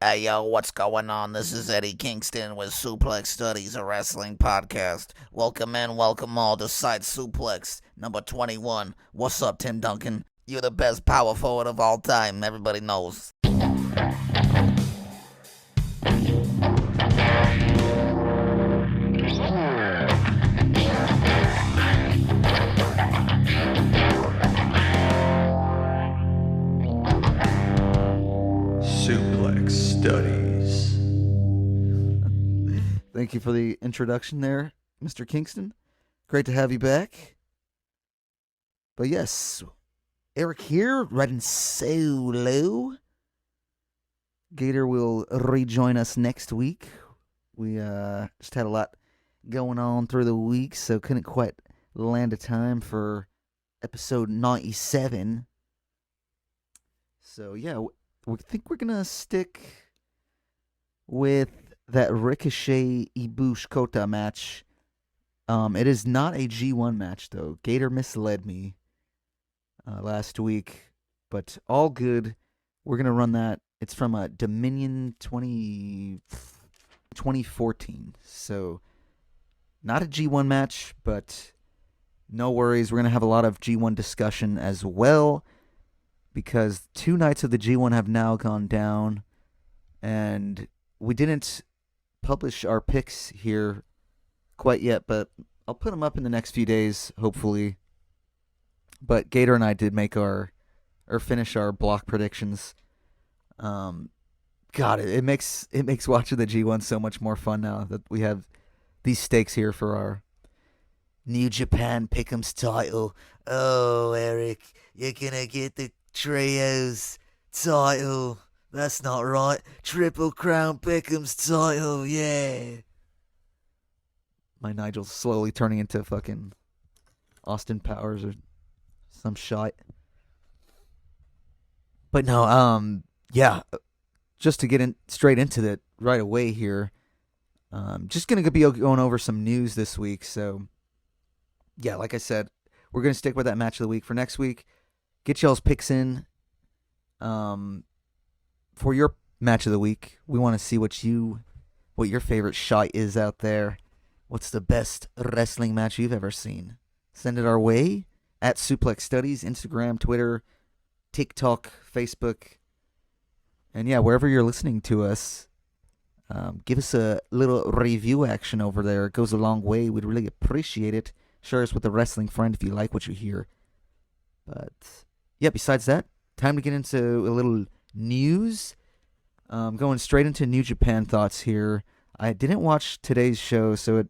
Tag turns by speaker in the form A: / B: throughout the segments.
A: Hey yo, what's going on? This is Eddie Kingston with Suplex Studies, a wrestling podcast. Welcome in, welcome all to Side Suplex number 21. What's up, Tim Duncan? You're the best power forward of all time, everybody knows.
B: Suplex Studies.
C: Thank you for the introduction there, Mr. Kingston. Great to have you back. But yes, Eric here, riding solo. Gator will rejoin us next week. We just had a lot going on through the week, so couldn't quite land a time for episode 97. So yeah, we think we're gonna stick with that Ricochet Ibushi Kota match. It is not a G1 match though. Gator misled me last week, but all good. We're gonna run that. It's from Dominion 2014. So not a G1 match, but no worries. We're gonna have a lot of G1 discussion as well, because 2 nights of the G1 have now gone down, and we didn't publish our picks here quite yet, but I'll put them up in the next few days, hopefully. But Gator and I did make or finish our block predictions. God, it makes watching the G1 so much more fun now that we have these stakes here for our New Japan Pick'ems title. Oh, Eric, you're gonna get the Trios title. That's not right. Triple Crown Pick'ems title, yeah. My Nigel's slowly turning into fucking Austin Powers or some shite. But no, yeah. Just to get in straight into it right away here. Just gonna be going over some news this week. So, yeah, like I said, we're gonna stick with that match of the week for next week. Get y'all's picks in. For your match of the week, we want to see what your favorite shite is out there. What's the best wrestling match you've ever seen? Send it our way at Suplex Studies, Instagram, Twitter, TikTok, Facebook, and yeah, wherever you're listening to us, give us a little review action over there. It goes a long way. We'd really appreciate it. Share us with a wrestling friend if you like what you hear. But yeah, besides that, time to get into a little news. Going straight into New Japan thoughts here. I didn't watch today's show, so it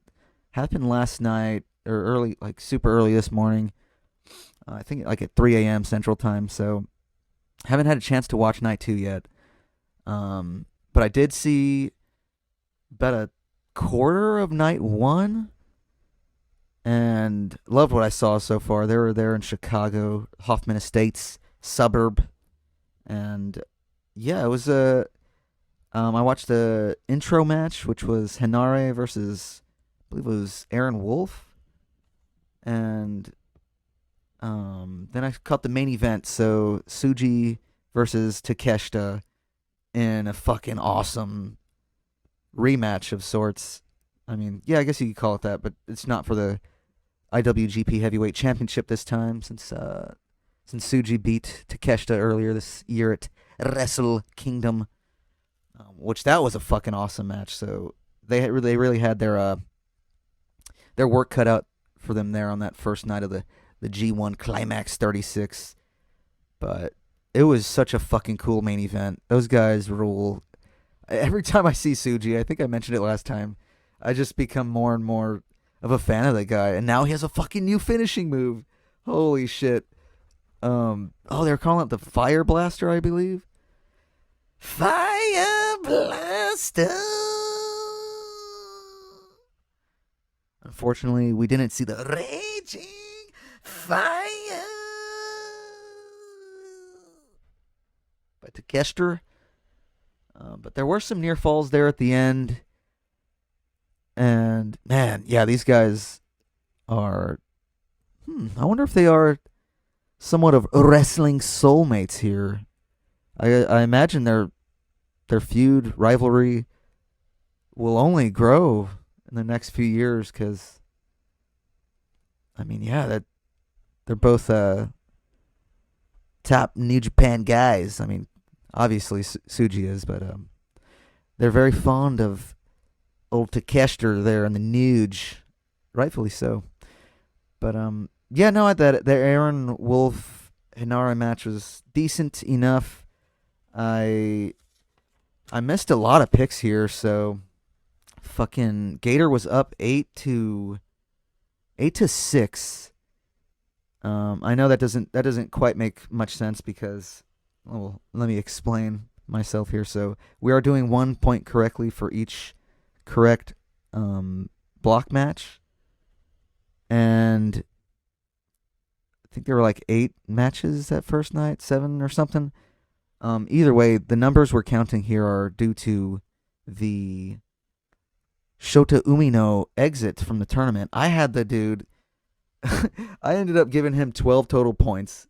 C: happened last night or early, like super early this morning. I think like at 3 a.m. Central Time. So haven't had a chance to watch night 2 yet. But I did see about a quarter of night 1. And loved what I saw so far. They were there in Chicago, Hoffman Estates suburb. And yeah, it was I watched the intro match, which was Henare versus, I believe it was Aaron Wolf. And then I caught the main event, so Tsuji versus Takeshita in a fucking awesome rematch of sorts. I mean, yeah, I guess you could call it that, but it's not for the IWGP Heavyweight Championship this time, since Tsuji beat Takeshita earlier this year at Wrestle Kingdom, which that was a fucking awesome match. So they really had their work cut out for them there on that first night of the G1 Climax 36. But it was such a fucking cool main event. Those guys rule. Every time I see Tsuji, I think I mentioned it last time, I just become more and more of a fan of that guy. And now he has a fucking new finishing move. Holy shit. They're calling it the Fire Blaster, I believe. Fire Blaster. Unfortunately, we didn't see the Raging Fire by Takeshita. But there were some near falls there at the end. And, man, yeah, these guys are... I wonder if they are somewhat of wrestling soulmates here. I imagine they're their feud rivalry will only grow in the next few years because, I mean, yeah, that they're both top New Japan guys. I mean, obviously Suji is, but they're very fond of old Takeshita there in the Nuge, rightfully so. But yeah, no, that the Aaron Wolf Hinara match was decent enough. I missed a lot of picks here, so fucking Gator was up 8-6. I know that doesn't quite make much sense because, well, let me explain myself here. So we are doing 1 point correctly for each correct block match, and I think there were like 8 matches that first night, 7 or something. Either way, the numbers we're counting here are due to the Shota Umino exit from the tournament. I had the dude. I ended up giving him 12 total points,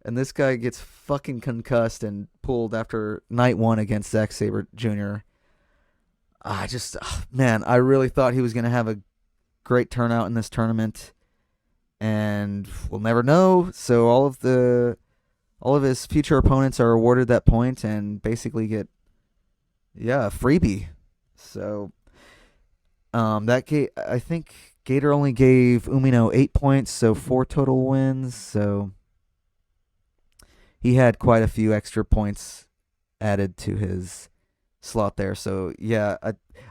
C: and this guy gets fucking concussed and pulled after night 1 against Zack Sabre Jr. Man, I really thought he was going to have a great turnout in this tournament, and we'll never know. So all of his future opponents are awarded that point and basically get, a freebie. So I think Gator only gave Umino 8 points, so 4 total wins. So he had quite a few extra points added to his slot there. So yeah,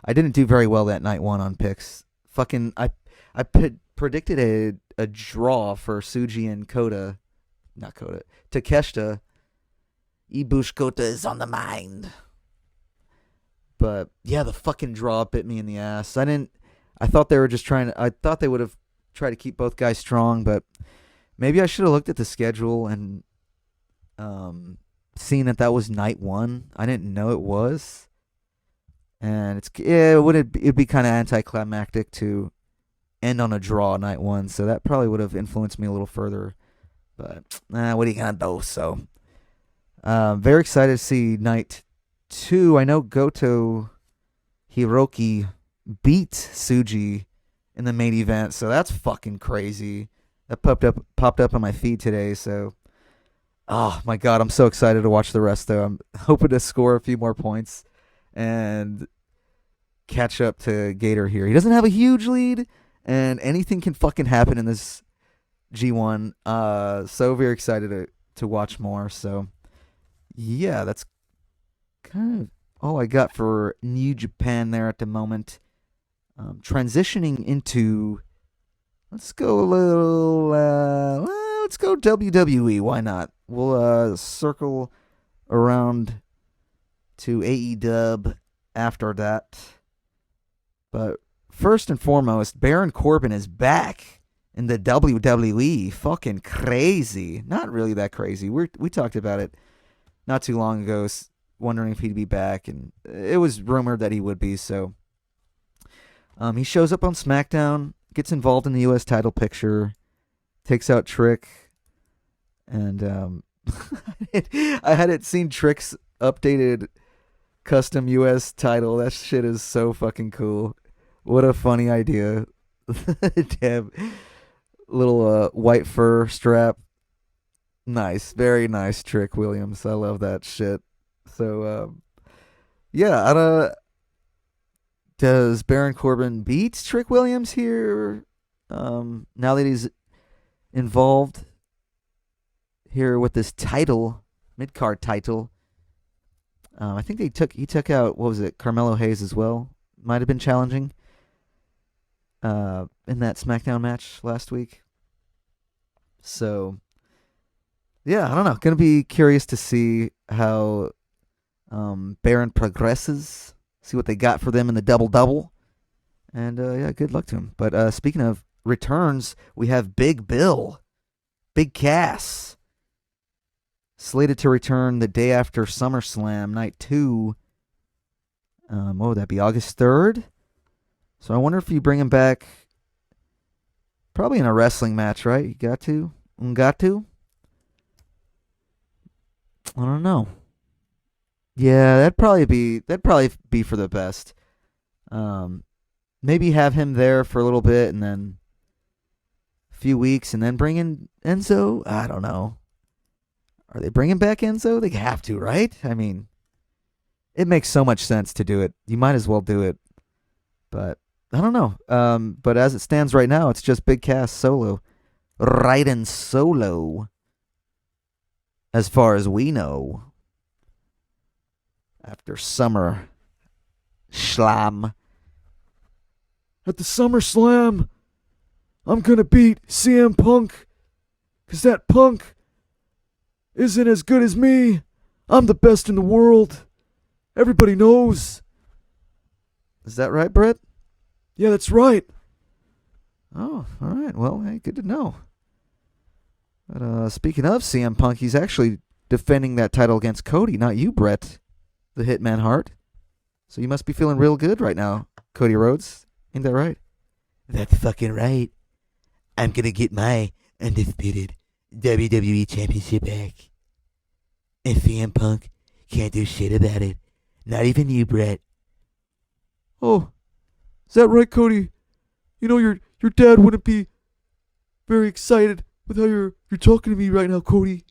C: I didn't do very well that night 1 on picks. Fucking I predicted a draw for Suji and Takeshita.
A: Ibushi Kota is on the mind.
C: But yeah, the fucking draw bit me in the ass. I thought they were just I thought they would have tried to keep both guys strong, but maybe I should have looked at the schedule and seen that was night 1. I didn't know it was. And it'd be kind of anticlimactic to end on a draw night 1, so that probably would have influenced me a little further. But what are you gonna do? So very excited to see night 2. I know Goto Hiroki beat Suji in the main event, so that's fucking crazy. That popped up on my feed today, so oh my god, I'm so excited to watch the rest though. I'm hoping to score a few more points and catch up to Gator here. He doesn't have a huge lead, and anything can fucking happen in this G1. So very excited to watch more. So yeah, that's kind of all I got for New Japan there at the moment. Transitioning into, let's go WWE. Why not? We'll circle around to AEW after that. But first and foremost, Baron Corbin is back in the WWE. Fucking crazy. Not really that crazy. We talked about it not too long ago, wondering if he'd be back, and it was rumored that he would be. So he shows up on SmackDown, gets involved in the U.S. title picture, takes out Trick, and I hadn't seen Trick's updated custom U.S. title. That shit is so fucking cool. What a funny idea. Damn. Little white fur strap. Nice. Very nice, Trick Williams. I love that shit. So, yeah, does Baron Corbin beat Trick Williams here? Now that he's involved here with this title, mid-card title. I think he took out, what was it, Carmelo Hayes as well. Might have been challenging in that SmackDown match last week. So, yeah, I don't know. Going to be curious to see how Baron progresses. See what they got for them in the double-double. And, yeah, good luck to him. But speaking of returns, we have Big Bill. Big Cass. Slated to return the day after SummerSlam, night 2. What would that be, August 3rd? So I wonder if you bring him back probably in a wrestling match, right? You got to? I don't know. Yeah, that'd probably be for the best. Um, maybe have him there for a little bit and then a few weeks and then bring in Enzo. I don't know. Are they bringing back Enzo? They have to, right? I mean, it makes so much sense to do it. You might as well do it. But I don't know. But as it stands right now, it's just Big Cass solo, Raiden solo, as far as we know. After Summer Slam. At the Summer Slam, I'm gonna beat CM Punk, 'cause that Punk isn't as good as me. I'm the best in the world. Everybody knows. Is that right, Brett? Yeah, that's right. Oh, all right. Well, hey, good to know. But speaking of CM Punk, he's actually defending that title against Cody, not you, Brett, the Hitman Hart. So you must be feeling real good right now, Cody Rhodes. Ain't that right? That's fucking right. I'm gonna get my undisputed WWE Championship back. And CM Punk can't do shit about it. Not even you, Brett. Oh, is that right, Cody? You know your dad wouldn't be very excited with how you're talking to me right now, Cody.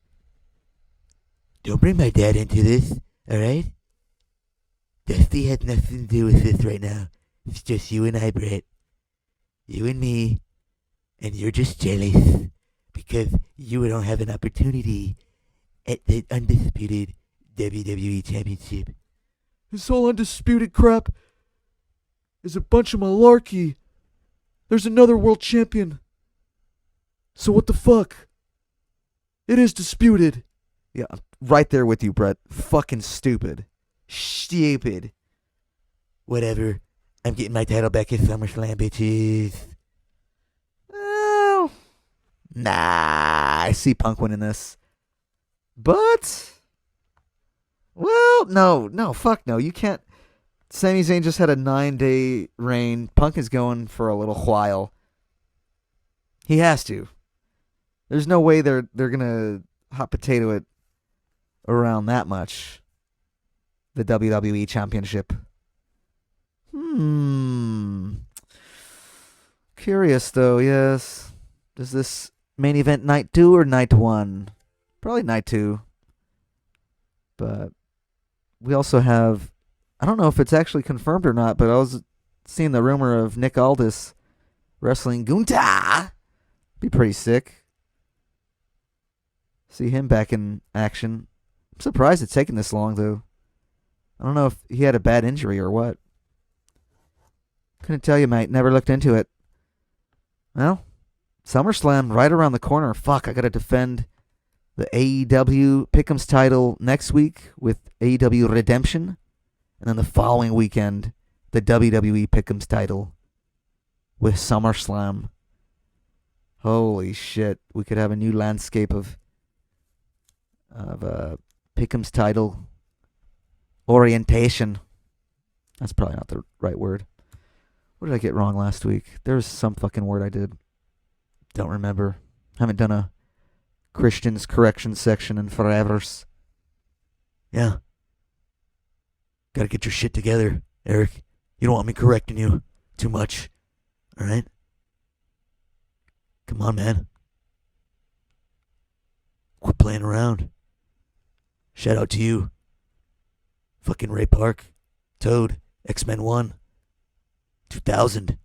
C: Don't bring my dad into this, alright? Dusty has nothing to do with this right now. It's just you and I, Brett. You and me. And you're just jealous because you don't have an opportunity at the undisputed WWE Championship. This whole undisputed crap is a bunch of malarkey. There's another world champion. So what the fuck? It is disputed. Yeah, I'm right there with you, Brett. Fucking stupid. Stupid. Whatever. I'm getting my title back at SummerSlam, bitches. Well, nah, I see Punk winning this. But, well, no, fuck no. You can't. Sami Zayn just had a 9-day reign. Punk is going for a little while. He has to. There's no way they're gonna hot potato it around that much. The WWE Championship. Curious though, yes. Does this main event night 2 or night 1? Probably night 2. But we also have, I don't know if it's actually confirmed or not, but I was seeing the rumor of Nick Aldis wrestling Gunta. Be pretty sick. See him back in action. I'm surprised it's taken this long though. I don't know if he had a bad injury or what. Couldn't tell you, mate. Never looked into it. Well, SummerSlam right around the corner. Fuck, I gotta defend the AEW Pick'em's title next week with AEW Redemption. And then the following weekend, the WWE Pick'em's title with SummerSlam. Holy shit. We could have a new landscape of Pick'em's title orientation. That's probably not the right word. What did I get wrong last week? There was some fucking word I did. Don't remember. Haven't done a Christian's correction section in forevers. Yeah. Gotta get your shit together, Eric. You don't want me correcting you too much. Alright? Come on, man. Quit playing around. Shout out to you. Fucking Ray Park. Toad. X-Men 1. 2000.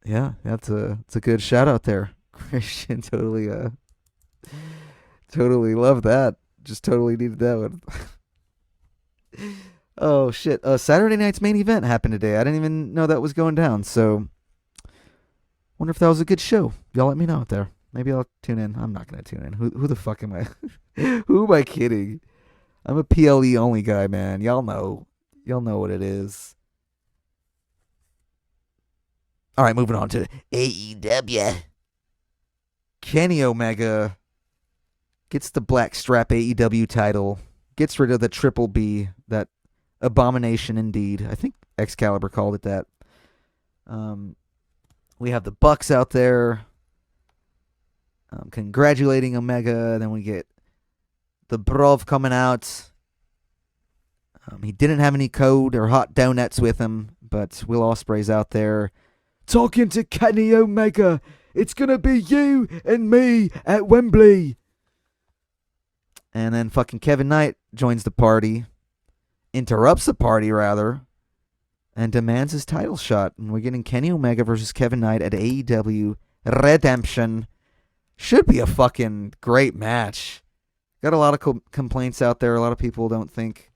C: Yeah, that's a good shout out there. Christian totally love that. Just totally needed that one. Oh shit. Saturday night's main event happened today. I didn't even know that was going down, so wonder if that was a good show. Y'all let me know out there. Maybe I'll tune in. I'm not gonna tune in. Who the fuck am I? Who am I kidding? I'm a PLE only guy, man. Y'all know. Y'all know what it is. All right, moving on to AEW. Kenny Omega gets the black strap AEW title. Gets rid of the Triple B, that abomination indeed. I think Excalibur called it that. We have the Bucks out there congratulating Omega. Then we get the Brov coming out. He didn't have any code or hot donuts with him, but Will Ospreay's out there talking to Kenny Omega. It's going to be you and me at Wembley. And then fucking Kevin Knight joins the party, interrupts the party rather, and demands his title shot. And we're getting Kenny Omega versus Kevin Knight at AEW Redemption. Should be a fucking great match. Got a lot of complaints out there. A lot of people don't think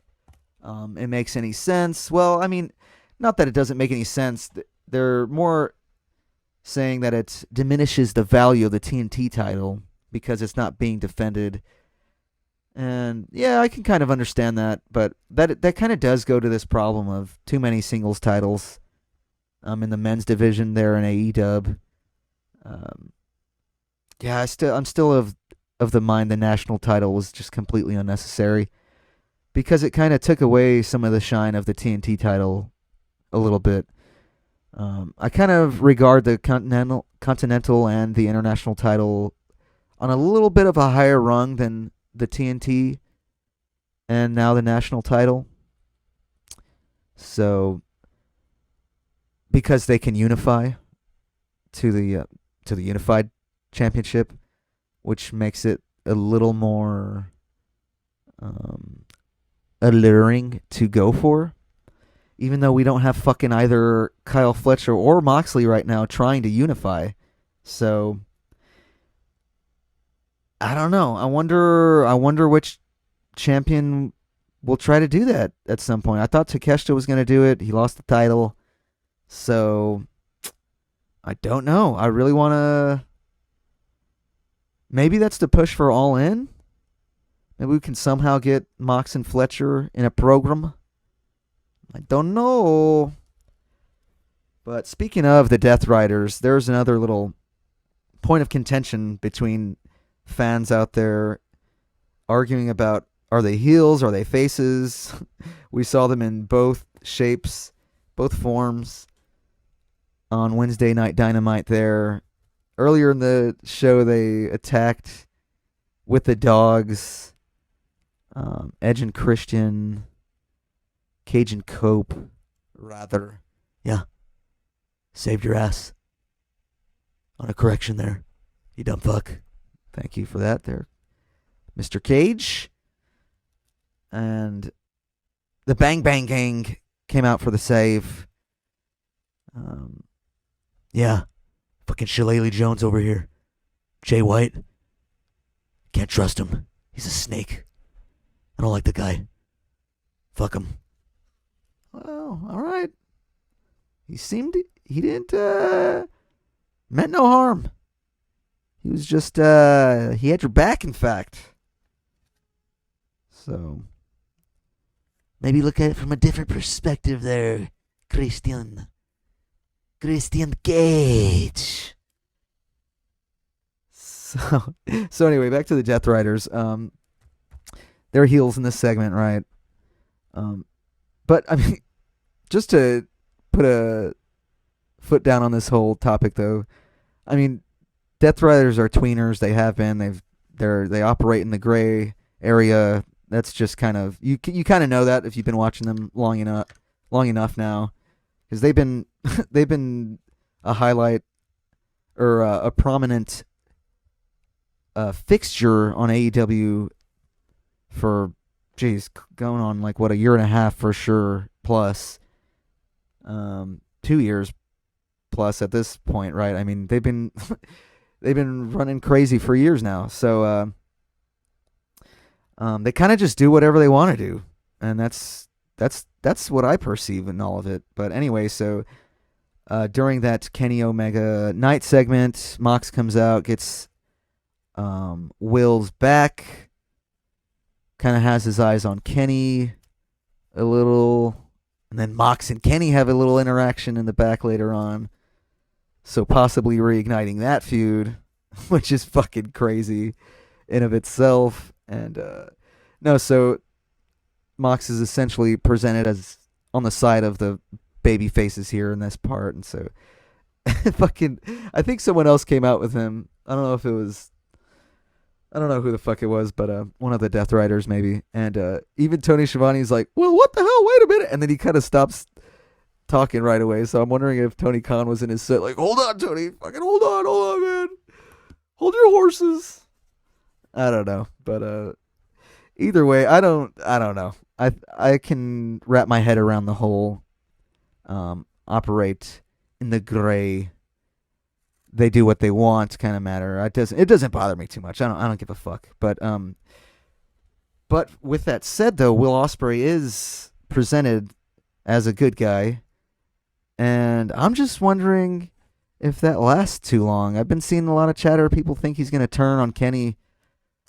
C: it makes any sense. Well, I mean, not that it doesn't make any sense. They're more saying that it diminishes the value of the TNT title because it's not being defended. And yeah, I can kind of understand that, but that kind of does go to this problem of too many singles titles in the men's division there in AEW. Yeah, I'm still of the mind the national title was just completely unnecessary because it kind of took away some of the shine of the TNT title a little bit. I kind of regard the Continental and the International title on a little bit of a higher rung than the TNT and now the national title. So, because they can unify to the unified championship, which makes it a little more alluring to go for. Even though we don't have fucking either Kyle Fletcher or Moxley right now trying to unify. So I don't know. I wonder which champion will try to do that at some point. I thought Takeshita was going to do it. He lost the title. So I don't know. I really want to... Maybe that's the push for All In. Maybe we can somehow get Mox and Fletcher in a program. I don't know. But speaking of the Death Riders, there's another little point of contention between fans out there arguing about, are they heels, are they faces? We saw them in both shapes, both forms on Wednesday Night Dynamite there. Earlier in the show, they attacked with the dogs, Edge and Christian, Cage and Cope, rather. Yeah. Saved your ass. On a correction there. You dumb fuck. Thank you for that there, Mr. Cage. And the Bang Bang Gang came out for the save. Yeah. Fucking Shillelagh Jones over here. Jay White. Can't trust him. He's a snake. I don't like the guy. Fuck him. Well, alright. He didn't, meant no harm. He was just, he had your back, in fact. So, maybe look at it from a different perspective there, Christian Cage. So anyway, back to the Death Riders. They're heels in this segment, right? But, I mean, just to put a foot down on this whole topic, though, I mean, Death Riders are tweeners. They have been. They operate in the gray area. That's just kind of you kind of know that if you've been watching them long enough now, because they've been a highlight or a prominent fixture on AEW for going on like what, a year and a half for sure plus, 2 years plus at this point, right? I mean, they've been running crazy for years now. So they kind of just do whatever they want to do, and that's what I perceive in all of it. But anyway, so during that Kenny Omega Night segment, Mox comes out, gets Will's back, kind of has his eyes on Kenny a little, and then Mox and Kenny have a little interaction in the back later on. So possibly reigniting that feud, which is fucking crazy in of itself. And so Mox is essentially presented as on the side of the baby faces here in this part, and so I think someone else came out with him. I don't know if it was I don't know who the fuck it was, but one of the Death Riders maybe. And even Tony Schiavone's like, well, what the hell? Wait a minute. And then he kind of stops talking right away. So I'm wondering if Tony Khan was in his set like, hold on, Tony. Fucking hold on, man. Hold your horses. I don't know. But either way, I don't know. I can wrap my head around the whole operate in the gray, they do what they want kind of matter. It doesn't bother me too much. I don't give a fuck. But with that said though, Will Ospreay is presented as a good guy, and I'm just wondering if that lasts too long. I've been seeing a lot of chatter. People think he's going to turn on Kenny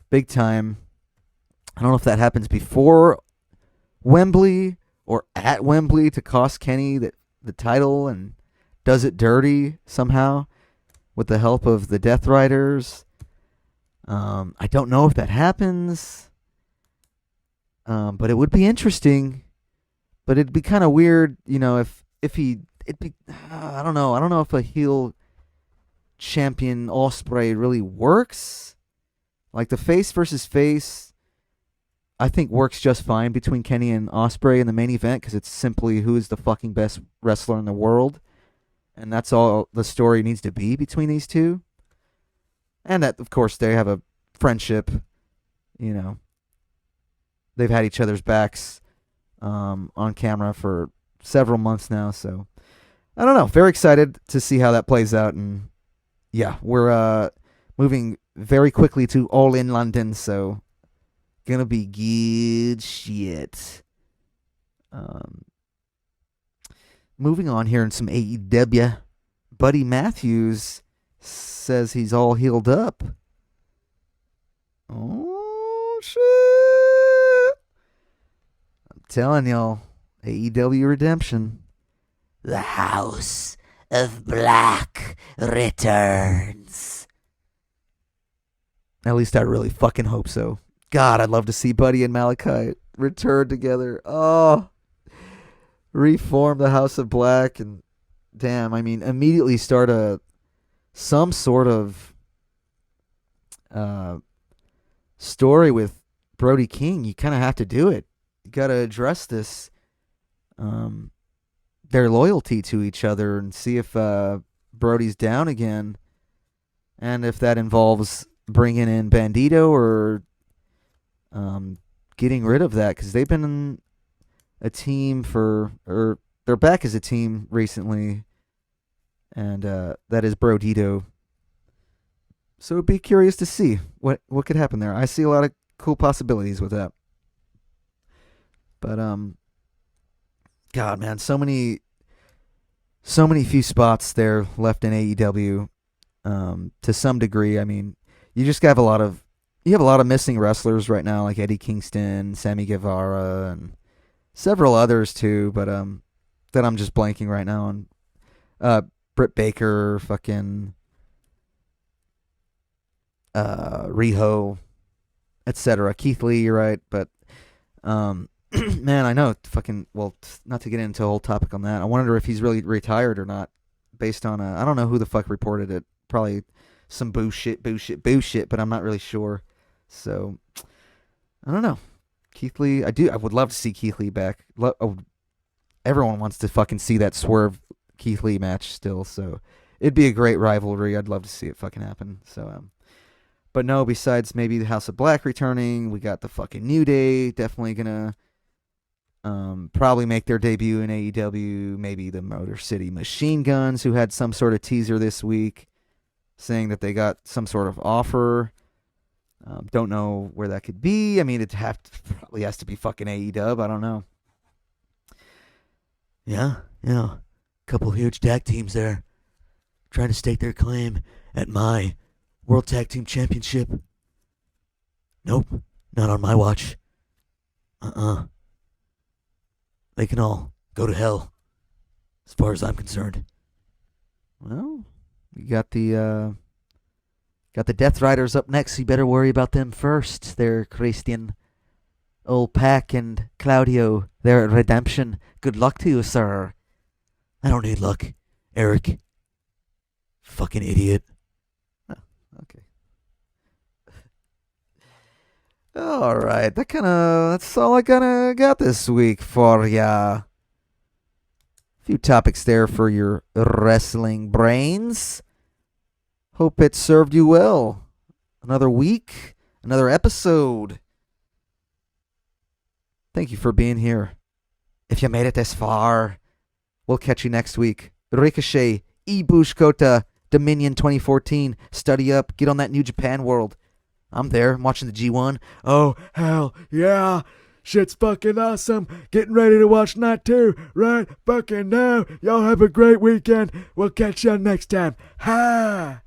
C: big time. I don't know if that happens before Wembley or at Wembley to cost Kenny the title and does it dirty somehow with the help of the Death Riders. I don't know if that happens, but it would be interesting. But it'd be kind of weird, if he it'd be I don't know. I don't know if a heel champion Ospreay really works. Like the face versus face, I think works just fine between Kenny and Ospreay in the main event because it's simply who is the fucking best wrestler in the world. And that's all the story needs to be between these two. And that, of course, they have a friendship. They've had each other's backs on camera for several months now. So, I don't know. Very excited to see how that plays out. And, yeah, we're moving very quickly to All In London. So, gonna be good shit. Moving on here in some AEW, Buddy Matthews says he's all healed up. Oh, shit. I'm telling y'all, AEW Redemption.
A: The House of Black returns.
C: At least I really fucking hope so. God, I'd love to see Buddy and Malachi return together. Oh, reform the House of Black and immediately start some sort of story with Brody King. You kind of have to do it. You got to address this, their loyalty to each other, and see if Brody's down again, and if that involves bringing in Bandito or getting rid of that, because they've been a team or they're back as a team recently, and that is Brodito. So be curious to see what could happen there. I see a lot of cool possibilities with that. But God, man, so many few spots there left in AEW. To some degree, you just have a lot of missing wrestlers right now, like Eddie Kingston, Sammy Guevara, and several others too, but that I'm just blanking right now on. Britt Baker, fucking Riho, etc. Keith Lee, you're right, but man, I know not to get into a whole topic on that. I wonder if he's really retired or not, based on I don't know who the fuck reported it. Probably some bullshit, but I'm not really sure. So I don't know. Keith Lee, I would love to see Keith Lee back. Everyone wants to fucking see that Swerve Keith Lee match still, so it'd be a great rivalry. I'd love to see it fucking happen. So but no, besides maybe the House of Black returning, we got the fucking New Day definitely gonna probably make their debut in AEW. Maybe the Motor City Machine Guns, who had some sort of teaser this week saying that they got some sort of offer. Don't know where that could be. It probably has to be fucking AEW. I don't know. Yeah, couple huge tag teams there trying to stake their claim at my World Tag Team Championship. Nope, not on my watch. They can all go to hell, as far as I'm concerned. Well, we got the Death Riders up next. You better worry about them first. They're Christian, old Pac, and Claudio. They're at Redemption. Good luck to you, sir. I don't need luck, Eric. Fucking idiot. Oh, okay. All right, that's all I got this week for ya. Few topics there for your wrestling brains. Hope it served you well. Another week, another episode. Thank you for being here. If you made it this far, we'll catch you next week. Ricochet, Ibushi Kota, Dominion 2014. Study up, get on that New Japan world. I'm there, I'm watching the G1. Oh, hell yeah. Shit's fucking awesome. Getting ready to watch night 2 right fucking now. Y'all have a great weekend. We'll catch you next time. Ha!